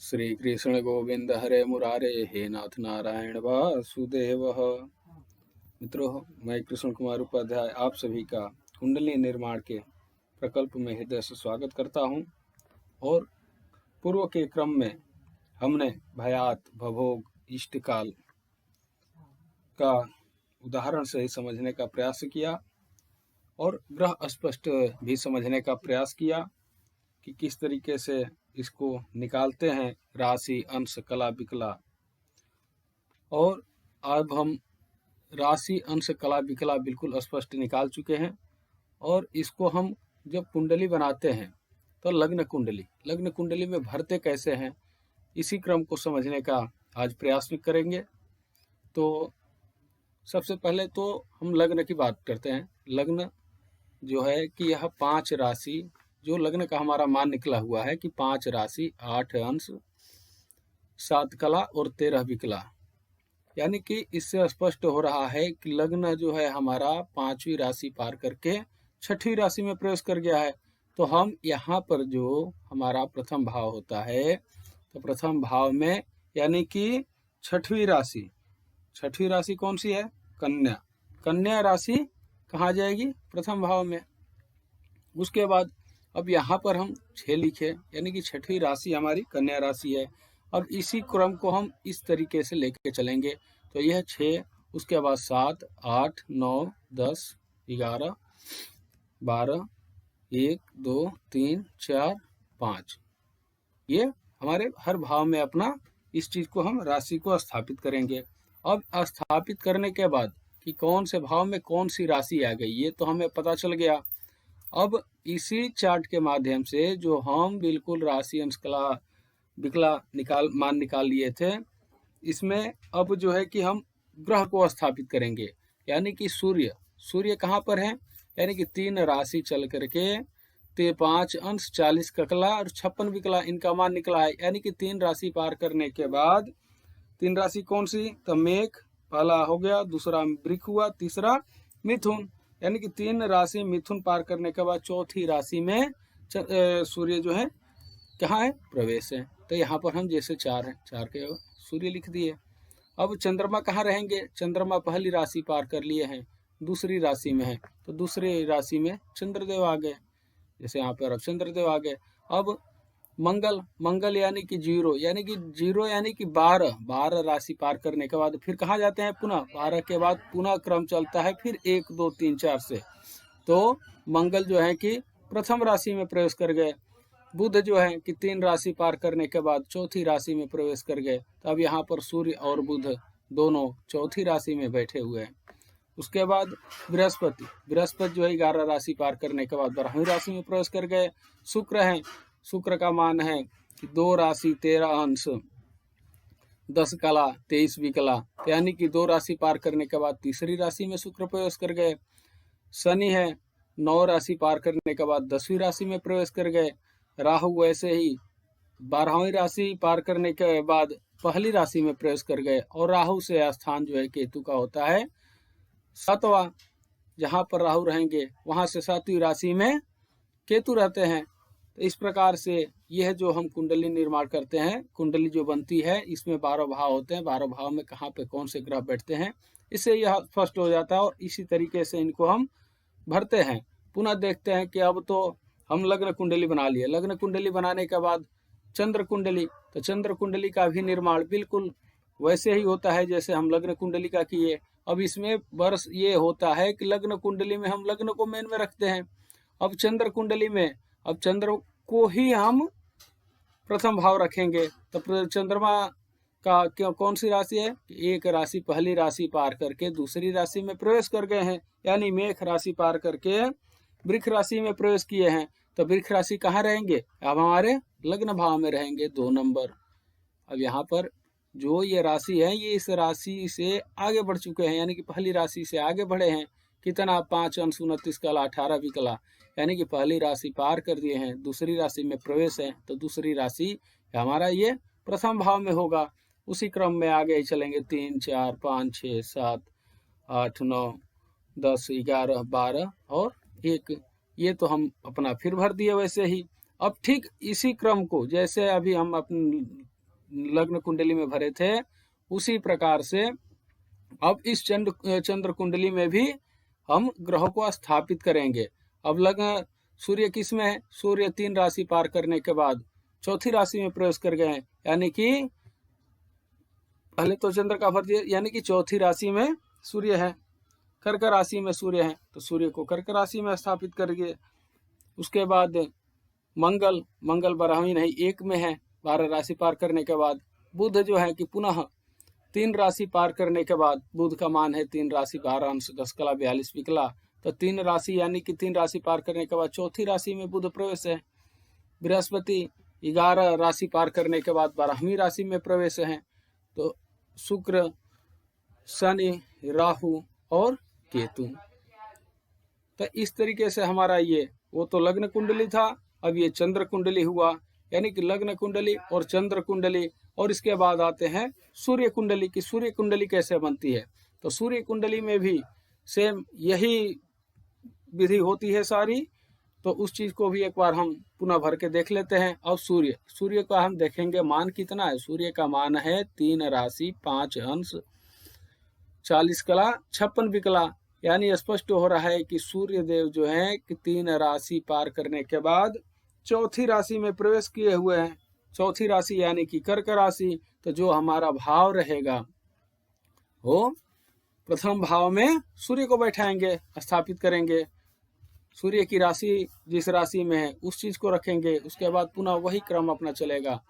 श्री कृष्ण गोविंद हरे मुरारे, हे नाथ नारायण वासुदेव। मित्रों, मैं कृष्ण कुमार उपाध्याय आप सभी का कुंडली निर्माण के प्रकल्प में हृदय से स्वागत करता हूं। और पूर्व के क्रम में हमने भयात, भवोग, इष्टकाल का उदाहरण से ही समझने का प्रयास किया और ग्रह अस्पष्ट भी समझने का प्रयास किया कि किस तरीके से इसको निकालते हैं, राशि, अंश, कला, विकला। और अब हम राशि, अंश, कला, विकला बिल्कुल स्पष्ट निकाल चुके हैं। और इसको हम जब कुंडली बनाते हैं तो लग्न कुंडली में भरते कैसे हैं, इसी क्रम को समझने का आज प्रयास भी करेंगे। तो सबसे पहले तो हम लग्न की बात करते हैं। लग्न जो है कि यह 5 राशि, जो लग्न का हमारा मान निकला हुआ है कि 5 राशि, 8 अंश, 7 कला और 13 विकला। यानी कि इससे स्पष्ट हो रहा है कि लग्न जो है हमारा 5वीं राशि पार करके 6वीं राशि में प्रवेश कर गया है। तो हम यहाँ पर जो हमारा प्रथम भाव होता है, तो प्रथम भाव में यानी कि 6वीं राशि कौन सी है? कन्या। कन्या राशि कहाँ जाएगी? प्रथम भाव में। उसके बाद अब यहाँ पर हम 6 लिखे, यानी कि 6वीं राशि हमारी कन्या राशि है। अब इसी क्रम को हम इस तरीके से लेके चलेंगे। तो यह 6, उसके बाद 7, 8, 9, 10, 11, 12, 1, 2, 3, 4, 5। ये हमारे हर भाव में अपना इस चीज को हम राशि को स्थापित करेंगे। अब स्थापित करने के बाद कि कौन से भाव में कौन सी राशि आ गई, ये तो हमें पता चल गया। अब इसी चार्ट के माध्यम से जो हम बिल्कुल राशि, अंश, कला, विकला मान निकाल लिए थे, इसमें अब जो है कि हम ग्रह को स्थापित करेंगे। यानी कि सूर्य कहाँ पर है? यानी कि 3 राशि चल करके 5 अंश, 40 कला और 56 विकला इनका मान निकला है। यानी कि 3 राशि पार करने के बाद 3 राशि कौन सी? तो मेघ पहला हो गया, दूसरा वृक हुआ, तीसरा मिथुन। यानी कि 3 राशि मिथुन पार करने के बाद 4थी राशि में सूर्य जो है कहाँ है? प्रवेश है। तो यहाँ पर हम जैसे 4 है, 4 के सूर्य लिख दिए। अब चंद्रमा कहाँ रहेंगे? चंद्रमा पहली राशि पार कर लिए हैं, दूसरी राशि में है, तो दूसरी राशि में चंद्रदेव आ गए। जैसे यहाँ पर अब चंद्रदेव आ गए। अब मंगल यानी कि 0 यानी कि 12 राशि पार करने के बाद फिर कहाँ जाते हैं? पुनः 12 के बाद पुनः क्रम चलता है फिर 1, 2, 3, 4 से। तो मंगल जो है कि प्रथम राशि में प्रवेश कर गए। बुध जो है कि 3 राशि पार करने के बाद 4थी राशि में प्रवेश कर गए। तो अब यहाँ पर सूर्य और बुध दोनों 4थी राशि में बैठे हुए हैं। उसके बाद बृहस्पति जो है 11 राशि पार करने के बाद 12वीं राशि में प्रवेश कर गए। शुक्र का मान है कि 2 राशि, 13 अंश, 10 कला, 23 विकला। यानी कि 2 राशि पार करने के बाद तीसरी राशि में शुक्र प्रवेश कर गए। शनि है 9 राशि पार करने के बाद 10वीं राशि में प्रवेश कर गए। राहु वैसे ही 12वीं राशि पार करने के बाद पहली राशि में प्रवेश कर गए। और राहु से स्थान जो है केतु का होता है 7वां। जहां पर राहु रहेंगे वहां से 7वीं राशि में केतु रहते हैं। तो इस प्रकार से यह जो हम कुंडली निर्माण करते हैं, कुंडली जो बनती है, इसमें 12 भाव होते हैं। 12 भाव में कहाँ पे कौन से ग्रह बैठते हैं, इससे यह स्पष्ट हो जाता है। और इसी तरीके से इनको हम भरते हैं। पुनः देखते हैं कि अब तो हम लग्न कुंडली बना लिए। लग्न कुंडली बनाने के बाद चंद्र कुंडली, तो चंद्र कुंडली का भी निर्माण बिल्कुल वैसे ही होता है जैसे हम लग्न कुंडली का किए। अब इसमें वर्ष ये होता है कि लग्न कुंडली में हम लग्न को मेन में रखते हैं। अब चंद्र कुंडली में अब चंद्र को ही हम प्रथम भाव रखेंगे। तो चंद्रमा का क्यों कौन सी राशि है? एक राशि पहली राशि पार करके दूसरी राशि में प्रवेश कर गए हैं। यानी मेष राशि पार करके वृक्ष राशि में प्रवेश किए हैं। तो वृक्ष राशि कहाँ रहेंगे? अब हमारे लग्न भाव में रहेंगे, 2 नंबर। अब यहाँ पर जो ये राशि है, ये इस राशि से आगे बढ़ चुके हैं, यानी कि पहली राशि से आगे बढ़े हैं। कितना? 5 अंश, 29 कला, 18 विकला। यानी कि पहली राशि पार कर दिए हैं, दूसरी राशि में प्रवेश है। तो दूसरी राशि हमारा ये प्रथम भाव में होगा। उसी क्रम में आगे चलेंगे 3, 4, 5, 6, 7, 8, 9, 10, 11, 12 और 1। ये तो हम अपना फिर भर दिए वैसे ही। अब ठीक इसी क्रम को जैसे अभी हम अपने लग्न कुंडली में भरे थे, उसी प्रकार से अब इस चंद्र कुंडली में भी हम ग्रहों को स्थापित करेंगे। अब लग्न सूर्य किस में है? सूर्य 3 राशि पार करने के बाद चौथी राशि में प्रवेश कर गए हैं, यानी कि पहले तो चंद्र का फर्ज, यानी कि चौथी राशि में सूर्य है, कर्क राशि में सूर्य है, तो सूर्य को कर्क राशि में स्थापित करेंगे। उसके बाद मंगल 12वीं नहीं 1 में है 12 राशि पार करने के बाद। बुध जो है कि पुनः 3 राशि पार करने के बाद, बुध का मान है 3 राशि 12 अंश 10 कला 42 विकला, तो 3 राशि यानी कि 3 राशि पार करने के बाद चौथी राशि में बुध प्रवेश है। बृहस्पति 11 राशि पार करने के बाद 12वीं राशि में प्रवेश है। तो शुक्र, शनि, राहु और केतु। तो इस तरीके से हमारा ये, वो तो लग्न कुंडली था, अब ये चंद्र कुंडली हुआ, यानी कि लग्न कुंडली और चंद्र कुंडली। और इसके बाद आते हैं सूर्य कुंडली की। सूर्य कुंडली कैसे बनती है? तो सूर्य कुंडली में भी सेम यही विधि होती है सारी। तो उस चीज को भी एक बार हम पुनः भर के देख लेते हैं। अब सूर्य का हम देखेंगे मान कितना है। सूर्य का मान है 3 राशि 5 अंश 40 कला 56 विकला, यानी स्पष्ट हो रहा है कि सूर्य देव जो है कि 3 राशि पार करने के बाद चौथी राशि में प्रवेश किए हुए हैं। चौथी राशि यानी कि कर्क राशि। तो जो हमारा भाव रहेगा वो प्रथम भाव में सूर्य को बैठाएंगे, स्थापित करेंगे। सूर्य की राशि जिस राशि में है उस चीज को रखेंगे, उसके बाद पुनः वही क्रम अपना चलेगा।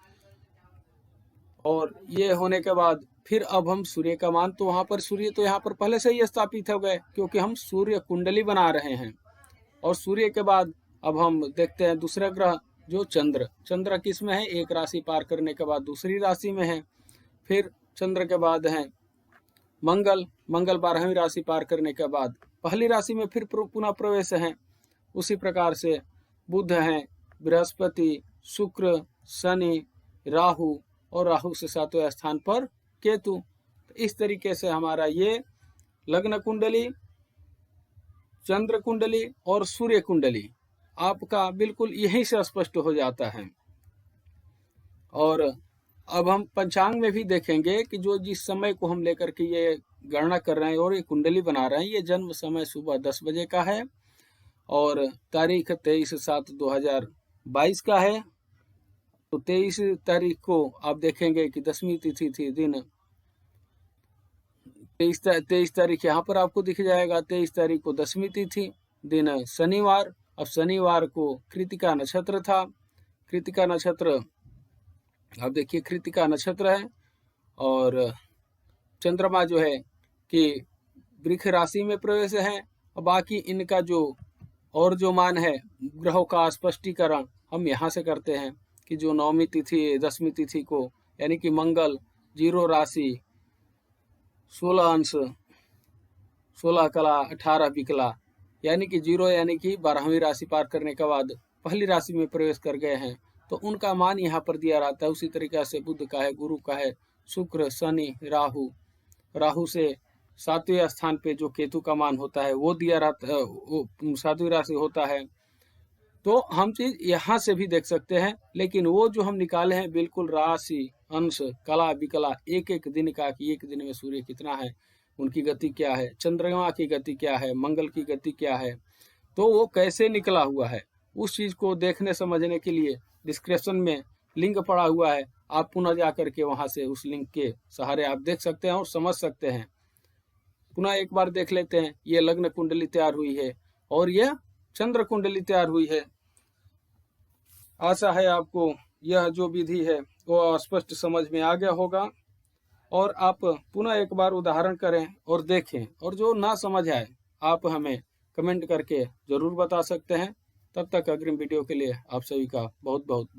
और ये होने के बाद फिर अब हम सूर्य का मान, तो वहां पर सूर्य तो यहाँ पर पहले से ही स्थापित हो गए, क्योंकि हम सूर्य कुंडली बना रहे हैं। और सूर्य के बाद अब हम देखते हैं दूसरा ग्रह जो चंद्र किस में है? 1 राशि पार करने के बाद दूसरी राशि में है। फिर चंद्र के बाद है मंगल 12वीं राशि पार करने के बाद पहली राशि में फिर पुनः प्रवेश है। उसी प्रकार से बुध है, बृहस्पति, शुक्र, शनि, राहु और राहु से 7वें स्थान पर केतु। तो इस तरीके से हमारा ये लग्न कुंडली, चंद्र कुंडली और सूर्य कुंडली आपका बिल्कुल यहीं से स्पष्ट हो जाता है। और अब हम पंचांग में भी देखेंगे कि जो जिस समय को हम लेकर के ये गणना कर रहे हैं और ये कुंडली बना रहे हैं, ये जन्म समय सुबह 10 बजे का है और तारीख 23/7/2022 का है। तो 23 तारीख को आप देखेंगे कि 10वीं तिथि थी, दिन 23 तारीख यहाँ पर आपको दिख जाएगा। 23 तारीख को 10वीं तिथि, दिन शनिवार। अब शनिवार को कृतिका नक्षत्र था। कृतिका नक्षत्र, आप देखिए कृतिका नक्षत्र है और चंद्रमा जो है कि वृक्ष राशि में प्रवेश है। और बाकी इनका जो और जो मान है ग्रहों का स्पष्टीकरण हम यहाँ से करते हैं कि जो 9वीं तिथि 10वीं तिथि को, यानी कि मंगल 0 राशि 16 अंश 16 कला 18 विकला, यानी कि 0 यानी कि 12वीं राशि पार करने के बाद पहली राशि में प्रवेश कर गए हैं, तो उनका मान यहाँ पर दिया रहता है। उसी तरीके से बुध का है, गुरु का है, शुक्र, शनि, राहु से 7वें स्थान पे जो केतु का मान होता है वो दिया रहता है, वो 7वीं राशि होता है। तो हम चीज यहाँ से भी देख सकते हैं, लेकिन वो जो हम निकाले हैं बिल्कुल राशि, अंश, कला, विकला, एक दिन का कि एक दिन में सूर्य कितना है, उनकी गति क्या है, चंद्रमा की गति क्या है, मंगल की गति क्या है, तो वो कैसे निकला हुआ है, उस चीज को देखने समझने के लिए डिस्क्रिप्शन में लिंक पड़ा हुआ है। आप पुनः जा करके वहां से उस लिंक के सहारे आप देख सकते हैं और समझ सकते हैं। पुनः एक बार देख लेते हैं। ये लग्न कुंडली तैयार हुई है और यह चंद्र कुंडली तैयार हुई है। आशा है आपको यह जो विधि है वो स्पष्ट समझ में आ गया होगा और आप पुनः एक बार उदाहरण करें और देखें, और जो ना समझ आए आप हमें कमेंट करके जरूर बता सकते हैं। तब तक अग्रिम वीडियो के लिए आप सभी का बहुत बहुत धन्यवाद।